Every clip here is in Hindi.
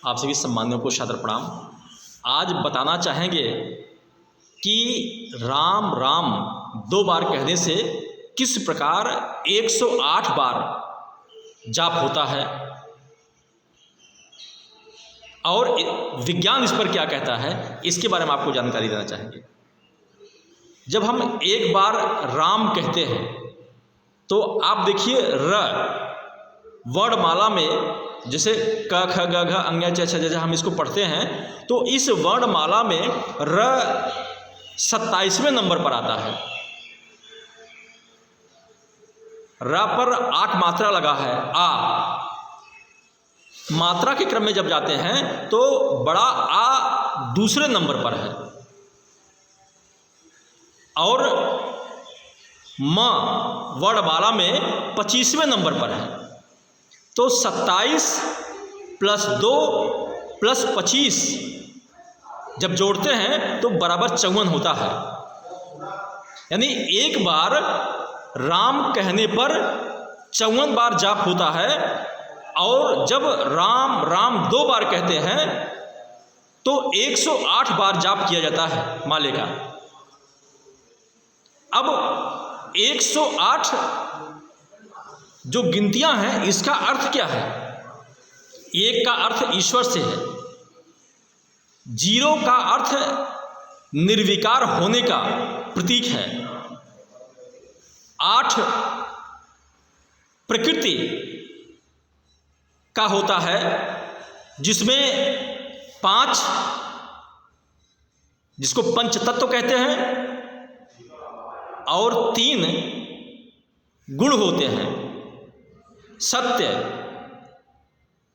आप सभी सम्मानियों को सादर प्रणाम। आज बताना चाहेंगे कि राम राम 2 बार कहने से किस प्रकार 108 बार जाप होता है और विज्ञान इस पर क्या कहता है, इसके बारे में आपको जानकारी देना चाहेंगे। जब हम एक बार राम कहते हैं तो आप देखिए र वर्णमाला में जैसे क ख ग घ अंग च छ ज हम इसको पढ़ते हैं तो इस वर्णमाला में र 27वें नंबर पर आता है। र पर 8 मात्रा लगा है। आ मात्रा के क्रम में जब जाते हैं तो बड़ा आ दूसरे नंबर पर है और म वर्णमाला में 25वें नंबर पर है। तो 27 + 2 + 25 जब जोड़ते हैं तो बराबर 54 होता है। यानी एक बार राम कहने पर 54 बार जाप होता है और जब राम राम 2 बार कहते हैं तो 108 बार जाप किया जाता है माले का। अब 108 जो गिनतियां हैं इसका अर्थ क्या है? एक का अर्थ ईश्वर से है, 0 का अर्थ निर्विकार होने का प्रतीक है, 8 प्रकृति का होता है जिसमें 5 जिसको पंच तत्व कहते हैं और 3 गुण होते हैं, सत्य,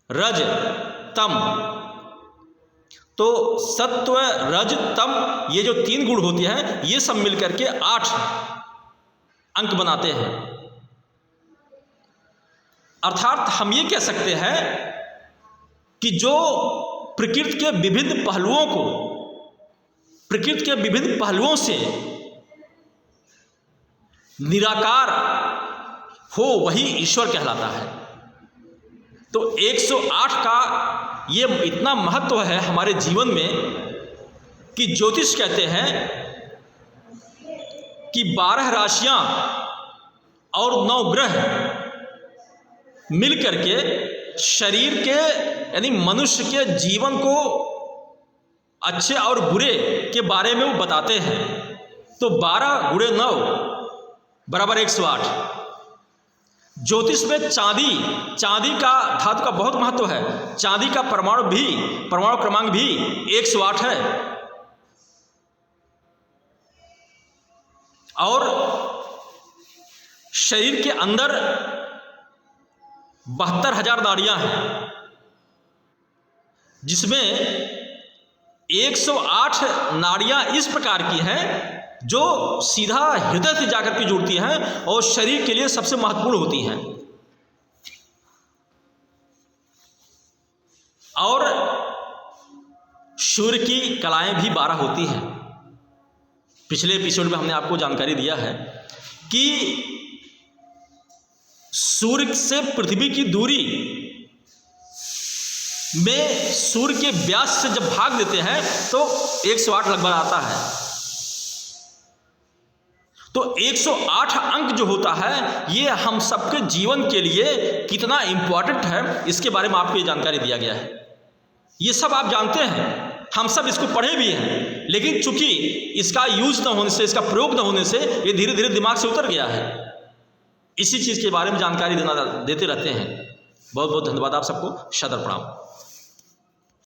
रज, तम। तो सत्व, रज, तम ये जो 3 गुण होते हैं ये सब मिलकर के 8 अंक बनाते हैं। अर्थात हम ये कह सकते हैं कि जो प्रकृति के विभिन्न पहलुओं से निराकार हो वही ईश्वर कहलाता है। तो 108 का ये इतना महत्व है हमारे जीवन में कि ज्योतिष कहते हैं कि 12 राशियां और 9 ग्रह मिलकर के शरीर के यानी मनुष्य के जीवन को अच्छे और बुरे के बारे में वो बताते हैं। तो 12 × 9 बराबर 108। ज्योतिष में चांदी का धातु का बहुत महत्व है। चांदी का परमाणु क्रमांक भी 108 है और शरीर के अंदर 72,000 नाड़ियां हैं जिसमें 108 नाड़ियां इस प्रकार की हैं जो सीधा हृदय से जाकर के जुड़ती हैं और शरीर के लिए सबसे महत्वपूर्ण होती हैं। और सूर्य की कलाएं भी 12 होती हैं। पिछले एपिसोड में हमने आपको जानकारी दिया है कि सूर्य से पृथ्वी की दूरी में सूर्य के व्यास से जब भाग देते हैं तो 108 लगभग आता है। तो 108 अंक जो होता है ये हम सबके जीवन के लिए कितना इंपॉर्टेंट है इसके बारे में आपको ये जानकारी दिया गया है। ये सब आप जानते हैं, हम सब इसको पढ़े भी हैं, लेकिन चूंकि इसका यूज न होने से, इसका प्रयोग न होने से ये धीरे धीरे दिमाग से उतर गया है। इसी चीज़ के बारे में जानकारी देते रहते हैं। बहुत बहुत धन्यवाद आप सबको। सादर प्रणाम।